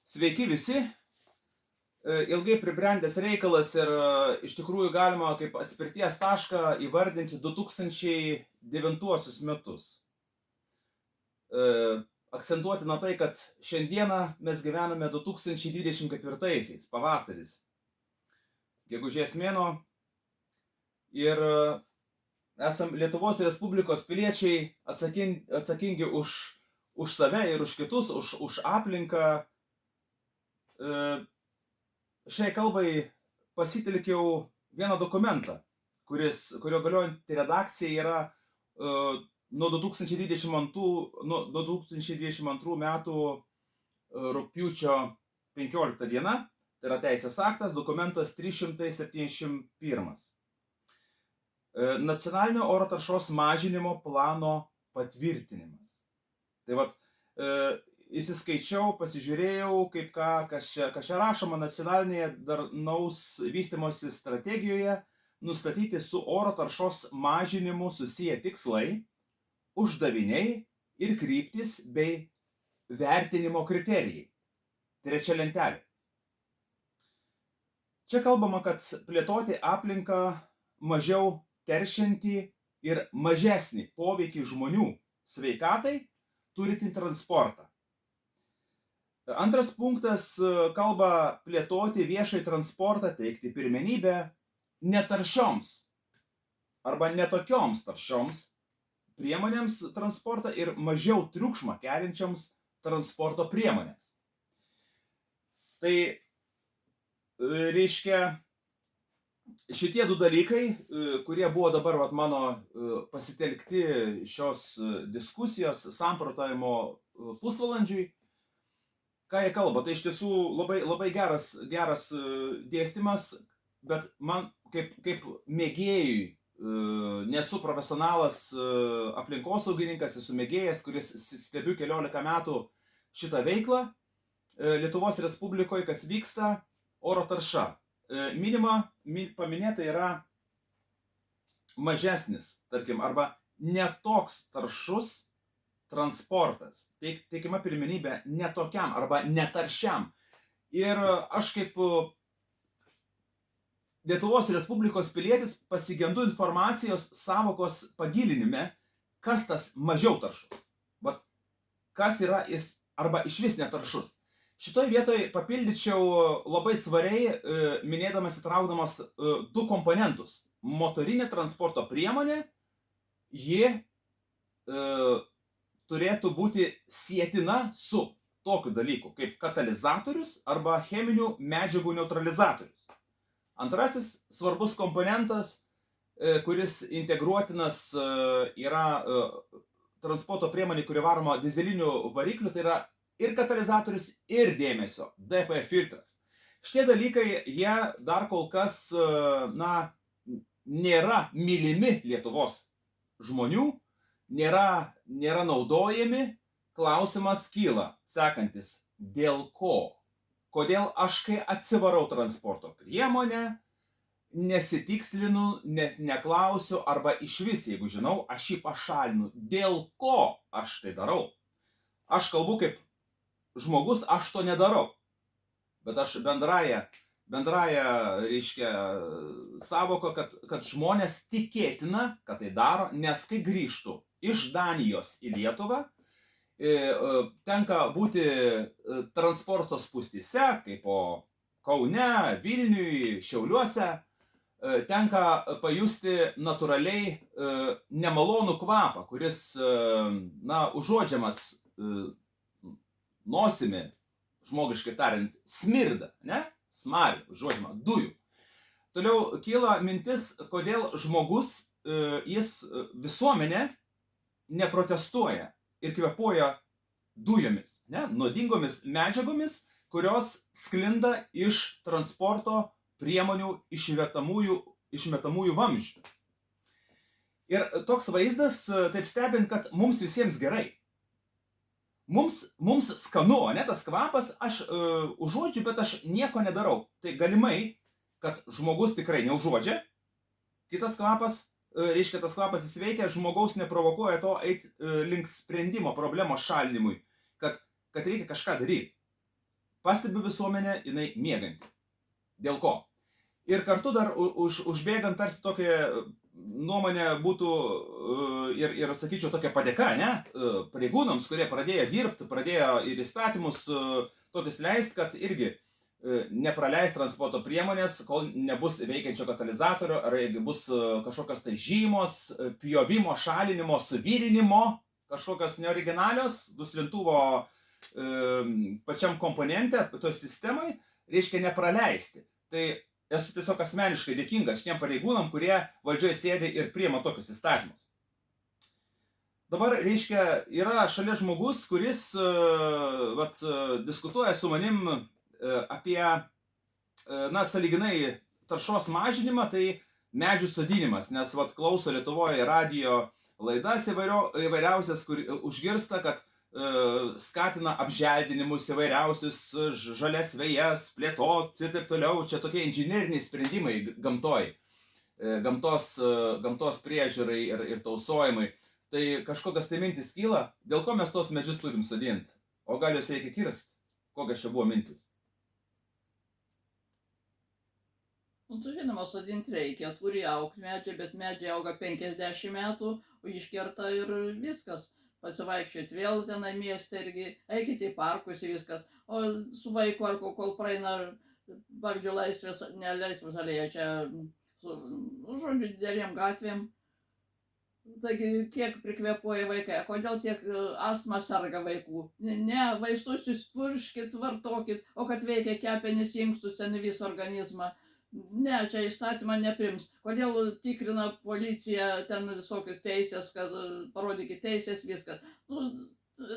Sveiki visi. Ilgai pribrendęs reikalas ir iš tikrųjų galima kaip atspirties tašką įvardinti 2009 metus. Akcentuotina tai, kad šiandieną mes gyvename 2024-aisiais, pavasaris, gegužės mėnuo ir esam Lietuvos Respublikos piliečiai atsakingi už save ir už kitus, už aplinką. Šiai kalbai pasitelkiau vieną dokumentą, kurio galiojanti redakcija yra nuo 2022 metų rugpjūčio 15 diena, tai yra teisės aktas, dokumentas 371. Nacionalinio oro taršos mažinimo plano patvirtinimas. Tai vat, įsiskaičiau, pasižiūrėjau, kas čia rašoma nacionalinėje darnaus vystymosi strategijoje, nustatyti su oro taršos mažinimu susiję tikslai, uždaviniai ir kryptis bei vertinimo kriterijai. Trečia lentelė. Čia kalbama, kad plėtoti aplinką mažiau teršiantį ir mažesnį poveikį žmonių sveikatai turintį transportą. Antras punktas kalba plėtoti viešai transportą, teikti pirmenybę netaršioms arba netokioms taršioms priemonėms transportą ir mažiau triukšmą keliančioms transporto priemonėms. Tai reiškia, šitie du dalykai, kurie buvo dabar mano pasitelkti šios diskusijos samprotavimo pusvalandžiui, ką jie kalba, tai iš tiesų labai geras dėstymas, bet man kaip mėgėjui, nesu profesionalas aplinkosaugininkas, esu mėgėjas, kuris stebiu 14 metų šitą veiklą. Lietuvos Respublikoje, kas vyksta, oro tarša. Paminėta yra mažesnis, tarkim, arba netoks taršus transportas, teikiama pirmenybė netokiam arba netaršiam. Ir aš kaip Lietuvos Respublikos pilietis pasigendu informacijos sąvokos pagilinime, kas tas mažiau taršus. Vat, kas yra jis arba išvis netaršus. Šitoj vietoj papildyčiau labai svariai, minėdamas įtraukdamas du komponentus. Motorinė transporto priemonė, ji turėtų būti sietina su tokiu dalyku, kaip katalizatorius arba cheminių medžiagų neutralizatorius. Antrasis svarbus komponentas, kuris integruotinas yra transporto priemonė, kuri varoma dizeliniu varikliu, tai yra ir katalizatorius, ir dėmesio DP filtras. Šitie dalykai, jie dar kol kas nėra mylimi Lietuvos žmonių, nėra naudojami. Klausimas kyla sekantis, dėl ko? Kodėl aš, kai atsivarau transporto priemonę, nesitikslinu, neklausiu, arba išvis, jeigu žinau, aš jį pašalinu. Dėl ko aš tai darau? Aš kalbu kaip žmogus, aš to nedarau. Bet aš bendrąją reiškia sąvoką, kad žmonės tikėtina, kad tai daro, nes kai grįžtų iš Danijos į Lietuvą, tenka būti transporto spūstyse, kaip po Kaune, Vilniui, Šiauliuose, tenka pajusti natūraliai nemalonų kvapą, kuris, užuodžiamas nosimi, žmogiškai tariant, smirda, ne? Smarį, užuodžiama, dujų. Toliau kyla mintis, kodėl žmogus, visuomenė neprotestuoja ir kvėpuoja dujomis, ne? Nuodingomis medžiagomis, kurios sklinda iš transporto priemonių išmetamųjų vamzdžių. Ir toks vaizdas, taip stebint, kad mums visiems gerai. Mums skanu, ne, tas kvapas, aš užuodžiu, bet aš nieko nedarau. Tai galimai, kad žmogus tikrai neužuodžia, kitas kvapas, reiškia, tas kvapas įsiveikia, žmogaus neprovokuoja to eiti link sprendimo problemos šalinimui, kad reikia kažką daryti. pastebi visuomenė, jinai mėganti. Dėl ko? Ir kartu dar užbėgant tarsi tokia nuomonė būtų ir sakyčiau, tokia padėka, ne, pareigūnams, kurie pradėjo dirbti, pradėjo ir įstatymus tokius leisti, kad irgi nepraleis transporto priemonės, kol nebus veikiančio katalizatorių, ar jeigu bus kažkokios tai žymos, pjovimo, šalinimo, suvirinimo, kažkokios neoriginalios, duslintuvo pačiam komponente, toj sistemai, reiškia nepraleisti. Tai esu tiesiog asmeniškai dėkingas šitiem pareigūnam, kurie valdžioje sėdi ir priima tokius įstatymus. Dabar, reiškia, yra šalia žmogus, kuris diskutuoja su manim apie, sąlyginai taršos mažinimą, tai medžių sodinimas, nes klauso Lietuvoje radijo laidas įvairiausias, kur užgirsta, kad skatina apželdinimus įvairiausius, žalias vejas, plėtot ir taip toliau. Čia tokie inžineriniai sprendimai gamtoj, gamtos priežiūrai ir tausojimai. Tai kažkokias tai mintis kyla, dėl ko mes tos medžius turim sodinti, o gal jos reikia kirsti, kokios čia buvo mintis. Žinoma, sodinti reikia, turi augti medžiai, bet medžiai auga 50 metų, o iškerta ir viskas. Pasivaikščioti vėl tenai mieste irgi, eikite į parkus ir viskas. O su vaiku ar kol praeina, pavyzdžiui, nelaisvės alėja čia, žodžiu, didelėm gatvėm. Taigi tiek prikvėpuoja vaikai, kodėl tiek astma serga vaikų? Ne, vaistus jūs purškit, vartokit, o kad veikia kepenis, inkstus, ten visą organizmą. Ne, čia įstatymą neprims. Kodėl tikrina policija ten visokius teisės, kad parodykit teisės, viskas.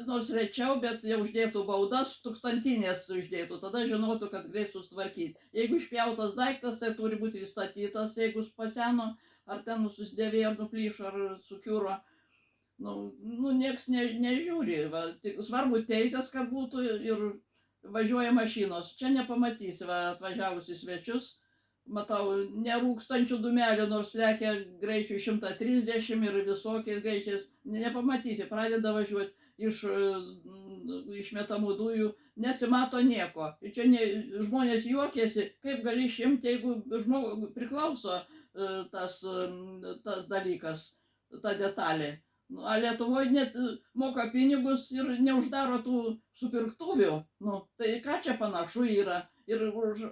Nors rečiau, bet jau uždėtų baudas, tūkstantinės uždėtų, tada žinotų, kad greit sustvarkyti. Jeigu išpjautas daiktas, tai turi būti įstatytas, jeigu paseno, ar ten susidėvėjo, ar nuplyšo, ar sukiuro. Nieks nežiūri. Svarbu teisės, kad būtų ir važiuoja mašinos. Čia nepamatysi, atvažiavus į svečius. Matau, nerūkstančių dūmelių, nors lekia greičiu 130 ir visokiais greičiais, nepamatysi, pradeda važiuoti iš išmetamų dujų, nesimato nieko. Ir čia žmonės juokiasi, kaip gali išimti, jeigu žmogui priklauso tas dalykas, ta detalė. A Lietuvoje net moka pinigus ir neuždaro tų supirktuvių. Tai ką čia panašu yra? Ir už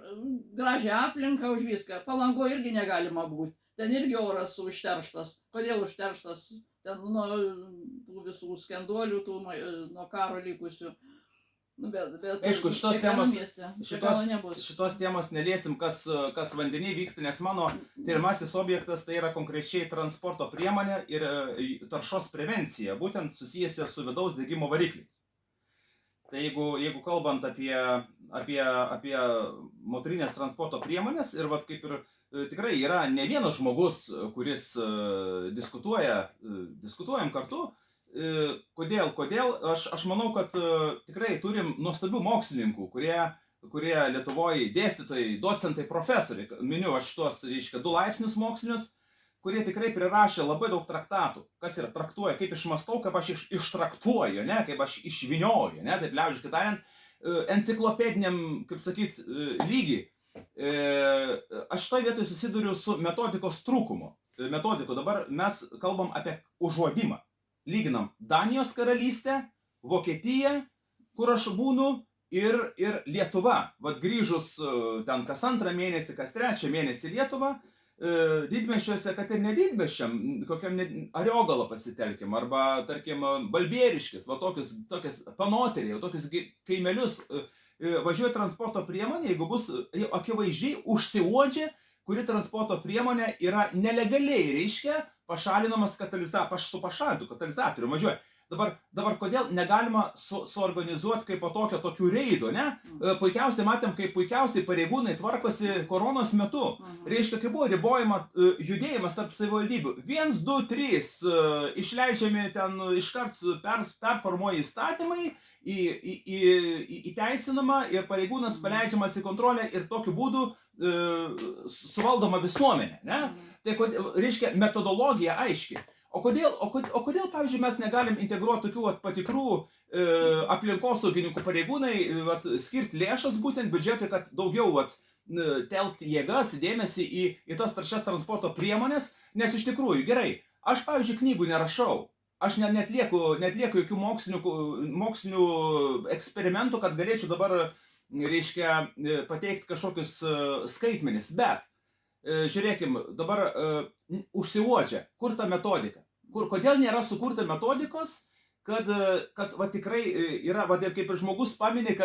gražią aplinką, už viską. Palangoje irgi negalima būti. Ten irgi oras užterštas. Kodėl užterštas? Ten nuo tų visų skenduolių, nuo karo likusių. Bet aišku, šitos temos neliesim, kas vandenyje vyksta, nes mano tyrimasis objektas tai yra konkrečiai transporto priemonė ir taršos prevencija, būtent susijusi su vidaus degimo varikliais. Tai jeigu kalbant apie motorinės transporto priemonės, ir kaip ir tikrai yra ne vienas žmogus, kuris diskutuojam kartu, kodėl, aš manau, kad tikrai turim nuostabių mokslininkų, kurie Lietuvoje dėstytojai, docentai, profesoriai, miniu aš tuos, reiškia, 2 laipsnius mokslinius, kurie tikrai prirašė labai daug traktatų, kas yra traktuoja, kaip išmastau, kaip aš ištraktuoju, ne, kaip aš išvinioju, ne, taip liaudiškai tariant, enciklopediniam, kaip sakyt, lygiai. Aš šitoj vietoj susiduriu su metodikos trūkumu. Metodiko, dabar mes kalbam apie užuodimą. Lyginam Danijos karalystę, Vokietiją, kur aš būnu, ir Lietuva. Grįžus ten kas 2 mėnesį, kas 3 mėnesį Lietuvą, didmiesčiuose, kad ir nedidmiesčiam, kokiam Ariogalą pasitelkim, arba, tarkim, Balbieriškis, tokias panoteriai, tokius kaimelius, važiuoja transporto priemonė, jeigu bus akivaizdžiai užsiuodžia, kuri transporto priemonė yra nelegaliai, reiškia, pašalinamas su pašalintu katalizatoriu važiuoja. Dabar kodėl negalima suorganizuoti kaip po tokių reidų, ne? Puikiausiai matėm, kaip puikiausiai pareigūnai tvarkosi koronos metu. Reiškia, kai buvo ribojama judėjimas tarp savivaldybių. 1, 2, 3 išleidžiami ten iškart performuoja įstatymai, įteisinama ir pareigūnas paleidžiamas į kontrolę ir tokiu būdu suvaldoma visuomenė, ne? Tai reiškia metodologija aiški. kodėl, pavyzdžiui, mes negalim integruoti tokių patikrų aplinkosaugininkų pareigūnai, skirti lėšas būtent biudžetui, kad daugiau telkti jėgas, dėmesį į tas taršias transporto priemonės, nes iš tikrųjų, gerai, aš, pavyzdžiui, knygų nerašau, aš netlieku jokių mokslinių eksperimentų, kad galėčiau dabar, reiškia, pateikti kažkokius skaitmenis, bet žiūrėkim, dabar užsiuodžia, kur ta metodika, kodėl nėra sukurta metodikos, kad tikrai yra, kaip ir žmogus paminė,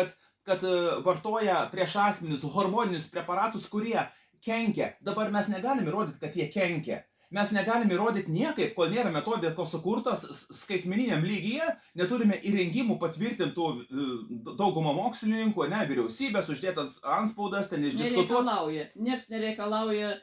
kad vartoja prieš asmenis hormoninius preparatus, kurie kenkia. Dabar mes negalime įrodyti, kad jie kenkia. Mes negalime įrodyti niekaip, kol nėra metodikos sukurtas skaitmeniniam lygyje, neturime įrengimų patvirtintų daugumą mokslininkų, vyriausybės, uždėtas antspaudas, ten išdiskutuoti. Niekas nereikalauja,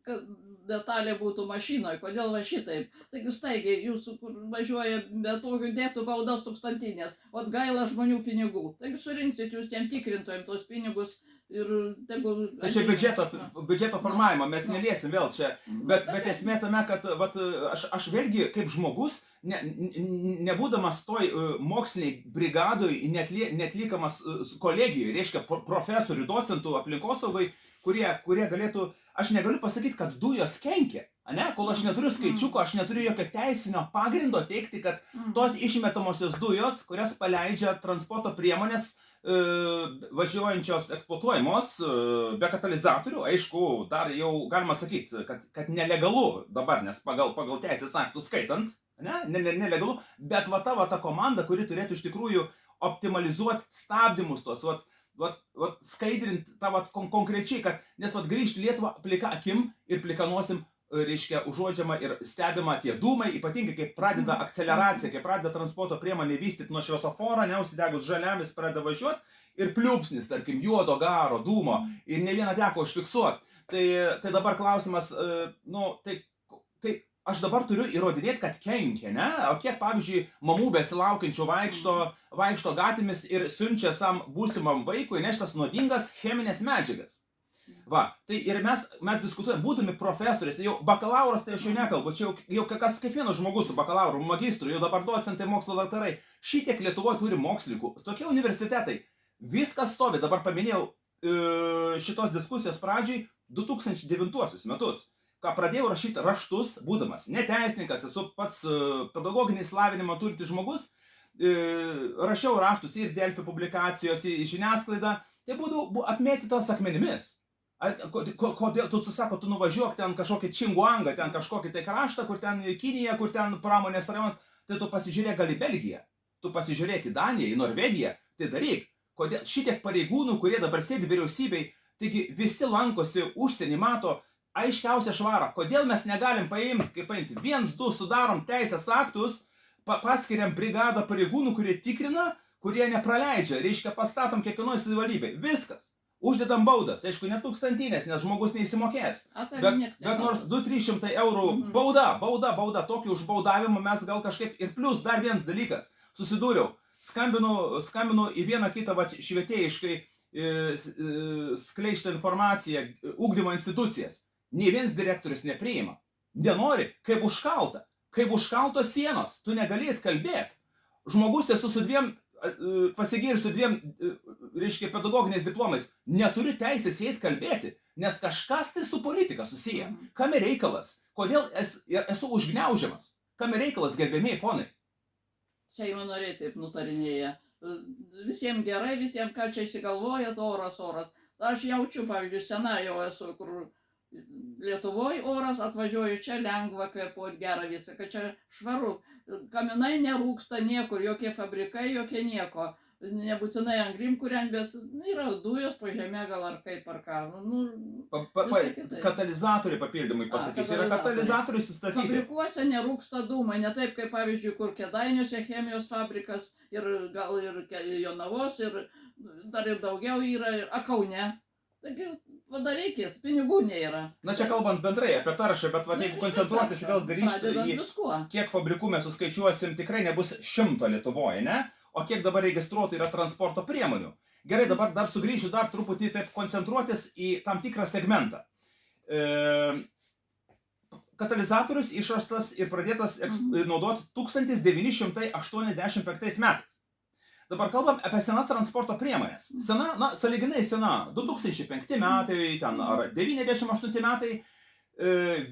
kad detalė būtų mašinoje, kodėl va šitaip. Taigi staigiai, jūs važiuoja be tokių dėtų baudas tūkstantinės, o gaila žmonių pinigų. Taigi surinksit jūs tiem tikrintojim tos pinigus. Tai čia biudžeto formavimo, mes neliesim vėl čia, bet esmė tame, kad aš vėlgi kaip žmogus, nebūdamas toj moksliniai brigadoj, netliekamas kolegijai, reiškia profesorių, docentų aplinkosaugai, kurie galėtų, aš negaliu pasakyti, kad dujos kenkia, kol aš neturiu skaičiuko, aš neturiu jokio teisinio pagrindo teikti, kad tos išmetamosios dujos, kurias paleidžia transporto priemonės, važiuojančios eksploatuojamos be katalizatorių, aišku, dar jau galima sakyti, kad nelegalu dabar, nes pagal teisės aktų skaitant, nelegalu, bet ta komanda, kuri turėtų iš tikrųjų optimalizuoti stabdymus tos, skaidrinti tą konkrečiai, kad nes grįžti Lietuvą plika akim ir plika nosim, reiškia, užuodžiama ir stebima tie dūmai, ypatingai kai pradeda akceleracija, kai pradeda transporto priemonė vystyti nuo šviesoforo, neužsidegus žaliam, jis pradeda važiuoti ir pliūpsnis, tarkim, juodo garo, dūmo ir ne vieną teko užfiksuoti. Tai dabar klausimas, tai aš dabar turiu įrodinėti, kad kenkia, o kiek, pavyzdžiui, mamų besilaukiančių vaikšto gatvėmis ir siunčia būsimam vaikui neštas nuodingas cheminės medžiagas. Tai ir mes diskutuojame, būdami profesoriais, jau bakalauras, tai aš jau nekalbu, čia jau kiekvienas žmogus su bakalauru, magistru, jau dabar docentai, mokslo daktarai, šitiek Lietuvoje turi mokslininkų, tokie universitetai, viskas stovi, dabar paminėjau šitos diskusijos pradžiai 2009 metus, ką pradėjau rašyti raštus, būdamas neteisininkas, esu pats pedagoginį išsilavinimą turintis žmogus, rašiau raštus ir Delfi publikacijos, į žiniasklaidą, tai būdavo apmėtytos akmenimis. Kodėl, tu susako, tu nuvažiuok ten kažkokį Činguangą, ten kažkokį tai kraštą, kur ten Kinija, kur ten pramonės rajonas, tai tu pasižiūrėk gal į Belgiją, tu pasižiūrėk į Daniją, į Norvegiją, tai daryk. Kodėl šitiek pareigūnų, kurie dabar sėdi vyriausybei, taigi visi lankosi užsienį, mato aiškiausią švarą. Kodėl mes negalim paimti, 1-2 sudarom teisės aktus, paskiriam brigadą pareigūnų, kurie tikrina, kurie nepraleidžia, reiškia pastatom kiekvienoje savivaldybėje. Viskas. Uždedam baudas, aišku, ne tūkstantinės, nes žmogus neįsimokės, bet nors 200-300 eurų bauda, tokį užbaudavimą mes gal kažkaip, ir plus dar vienas dalykas, susidūriau, skambinu į vieną kitą švietėjiškai skleistą informaciją, ugdymo institucijas, nei vienas direktorius nepriima, nenori, kaip užkaltos sienos, tu negalėt kalbėti, žmogus esu su pasigirsiu 2, reiškia, pedagoginiais diplomais, neturiu teisės eit kalbėti, nes kažkas tai su politika susiję. Kame reikalas? Kodėl esu užgniaužiamas? Kame reikalas, gerbėmiai ponai? Seimo nariai taip nutarinėja. Visiems gerai, visiems ką čia įsigalvojat, oras. Aš jaučiu, pavyzdžiui, sena jau esu, kur Lietuvoje oras, atvažiuoju čia lengva kvėpuoti, gerą visą, kad čia švaru. Kaminai nerūksta niekur, jokie fabrikai, jokie nieko. Nebūtinai anglim kuriant, bet yra dujos po žemė gal ar kaip ar ką. Katalizatoriai papildymai pasakysiu, yra katalizatoriai sustatyti. Fabrikuose nerūksta dūmai, ne taip kaip pavyzdžiui, kur Kėdainiuose chemijos fabrikas ir gal ir Jonavos ir dar ir daugiau yra, Kaune. Taigi, padarykit, pinigų nėra. Na čia kalbant bendrai apie taršą, bet jeigu koncentruotis vėl grįžti į kiek fabrikų mes suskaičiuosim, tikrai nebus 100 Lietuvoje, ne? O kiek dabar registruotų yra transporto priemonių. Gerai, dabar dar sugrįšiu dar truputį taip koncentruotis į tam tikrą segmentą. katalizatorius išrastas ir pradėtas naudoti 1985 metais. Dabar kalbam apie senas transporto priemonės. Sena, sąlyginai sena, 2005 metai, ten ar 98 metai,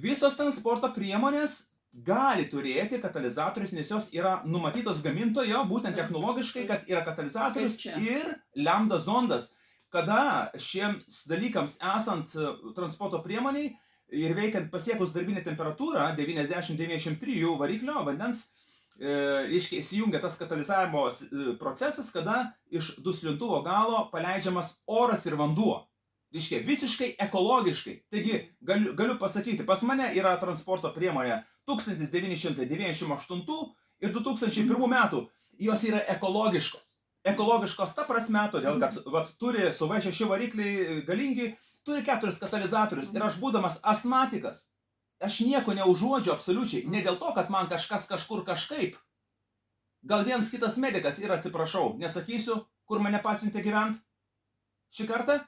visos transporto priemonės gali turėti katalizatorius, nes jos yra numatytos gamintojo, būtent technologiškai, kad yra katalizatorius ir lambda zondas, kada šiems dalykams esant transporto priemoniai ir veikiant pasiekus darbinę temperatūrą 90-93 variklio vandens, reiškia, įsijungia tas katalizavimo procesas, kada iš duslintuvo galo paleidžiamas oras ir vanduo. Reiškia, visiškai ekologiškai. Taigi, galiu pasakyti, pas mane yra transporto priemonė 1998 ir 2001 metų. Jos yra ekologiškos. Ekologiškos ta prasme, todėl kad turi su V6 varikliai galingi, turi 4 katalizatorius. Ir aš būdamas astmatikas, aš nieko neužuodžiu absoliučiai, ne dėl to, kad man kažkas kažkur kažkaip. Gal vienas kitas medikas ir atsiprašau, nesakysiu, kur mane pasiuntė gyvent šį kartą,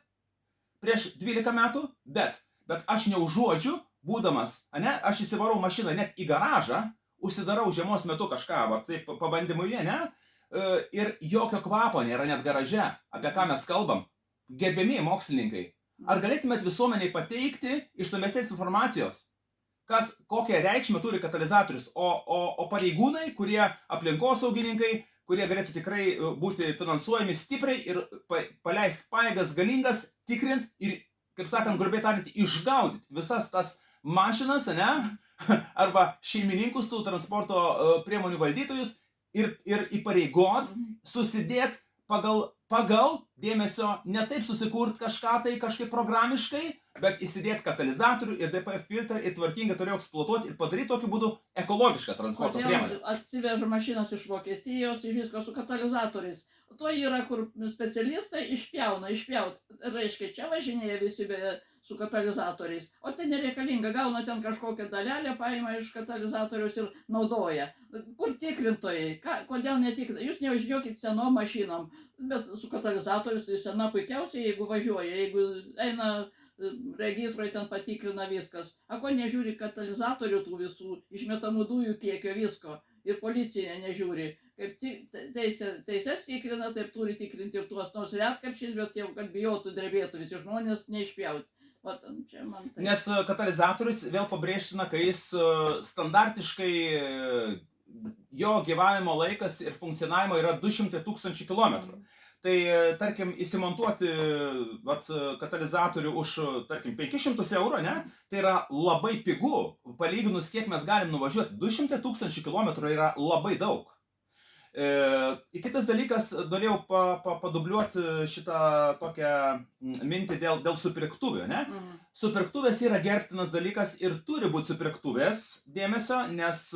prieš 12 metų, bet aš neužuodžiu, būdamas, aš įsivarau mašiną net į garažą, užsidarau žiemos metu kažką, taip pabandymui, ir jokio kvapo nėra net garaže, apie ką mes kalbam. Gerbiamieji mokslininkai, ar galėtumėt visuomeniai pateikti išsamesnės informacijos, kokią reikšmę turi katalizatorius, o pareigūnai, kurie aplinkosaugininkai, kurie galėtų tikrai būti finansuojami stipriai ir paleisti pajėgas galingas, tikrint ir, kaip sakant, grubiai tariant, išgaudyti visas tas mašinas, arba šeimininkus tų transporto priemonių valdytojus ir įpareigot, susidėt pagal dėmesio, ne taip susikurt kažką tai kažkaip programiškai, bet įsidėti katalizatorių ir DPF filtrą ir tvarkingai toliau eksploatuoti ir padaryti tokiu būdu ekologišką transporto priemonę. Atsiveža mašinas iš Vokietijos, iš visko su katalizatoriais. To yra, kur specialistai išpjaut. Reiškia, čia važinėja visi su katalizatoriais. O tai nereikalinga, gauna ten kažkokią dalelę, paima iš katalizatorius ir naudoja. Kur tikrintojai? Kodėl netikrina? Jūs neuždžiokit senom mašinom, bet su katalizatorius tai sena puikiausiai, jeigu važiuoja, jeigu eina regitroje ten patikrina viskas. Ko nežiūri katalizatorių tų visų, išmetamų dujų kiekio visko. Ir policija nežiūri. Kaip teises tikrina, taip turi tikrinti ir tuos nors retkarčiais, bet jau kad bijotų, drebėtų visi žmonės neišpjauti. Nes katalizatorius vėl pabrėžtina, kai jis standartiškai jo gyvavimo laikas ir funkcionavimo yra 200 000 kilometrų. Tai, tarkim, įsimontuoti katalizatorių už, tarkim, 500 eurų, tai yra labai pigu, palyginus, kiek mes galim nuvažiuoti. 200 000 kilometrų yra labai daug. Kitas dalykas, norėjau padubliuoti šitą tokią mintį dėl supirktuvių. Supirktuvės yra gerbtinas dalykas ir turi būti supirktuvės dėmesio, nes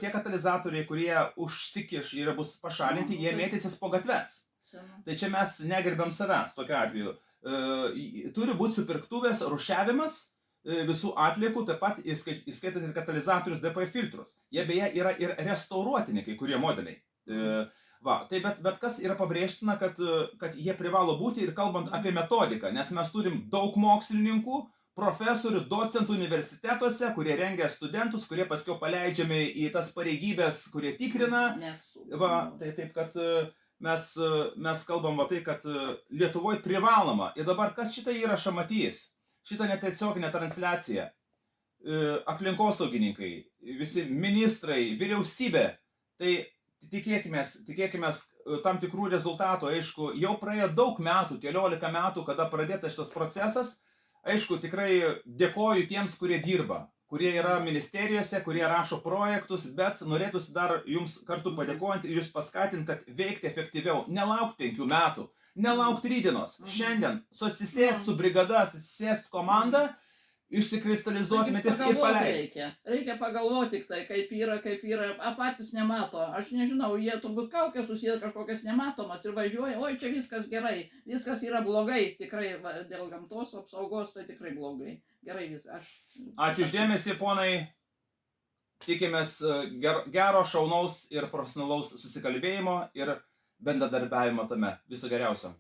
tie katalizatoriai, kurie užsikiš ir bus pašalinti, jie mėtysis po gatves. Tai čia mes negerbiam savęs tokiu atveju. Turi būti supirktuvės, rūšiavimas visų atliekų, taip pat įskaitant ir katalizatorius DPF filtrus. Jie beje yra ir restauruotini kai kurie modeliai. Bet kas yra pabrėžtina, kad jie privalo būti ir kalbant apie metodiką, nes mes turim daug mokslininkų, profesorių, docentų universitetuose, kurie rengia studentus, kurie paskiau paleidžiami į tas pareigybės, kurie tikrina. Taip, kad mes kalbam tai, kad Lietuvoje privaloma. Ir dabar kas šitą įrašą matys? Šitą netiesioginę transliaciją. Aplinkosaugininkai, visi ministrai, vyriausybė. Tai tikėkimės tam tikrų rezultatų. Aišku, jau praėjo daug metų, 14 metų, kada pradėtas šitas procesas. Aišku, tikrai dėkoju tiems, kurie dirba, kurie yra ministerijose, kurie rašo projektus, bet norėtųsi dar jums kartu padėkojant ir jūs paskatinti, kad veikti efektyviau. Nelaukti 5 metų, nelaukti rytdienos. Šiandien susisėst su brigada, susisėst komanda, išsikristalizuoti mintis ir paleisti. Reikia pagalvoti tik tai, kaip yra, patys nemato. Aš nežinau, jie turbūt kaukės susiję kažkokias nematomas ir važiuoja, oi, čia viskas gerai, viskas yra blogai, tikrai dėl gamtos apsaugos tai tikrai blogai. Gerai viskas. Ačiū uždėmesį, ponai. Tikimės gero, šaunaus ir profesionalaus susikalbėjimo ir bendradarbiavimo tame. Viso geriausio.